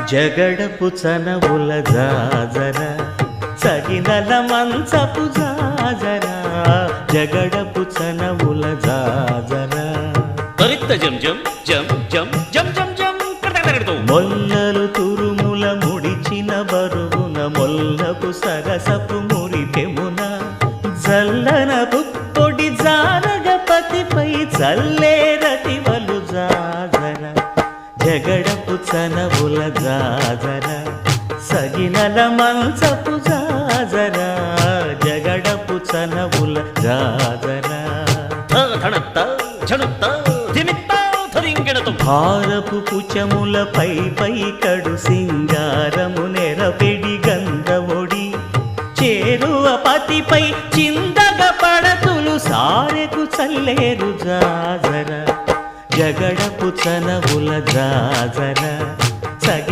జగడపు చనవుల జాజర సగినల మంచపు జాజర జగడపు చనవుల జాజర తరిత్త జం జం జం జం జం జం జం కడకడకడతో మొల్లలు తురుముల ముడిచిన బరువున మొల్లపు సరసపు మురిపెమున జల్లన పుప్పొడి జానగపతిపై చల్లేరతివలు జాజర జగడపు చనవుల జాజర సగినల మంచపు జాజర జగడపు చనవుల జాజర ధనత్త ఝణుత్త ధిమిత్త ధరింగెడతో భారపు పుచముల పై పై కడు సింగారము నెరపెడి గంధముడి చేరువ పతిపై చిందగ పడతులు సారెకు చల్లేరు జాజర జగడపు చనవుల జాజర సగి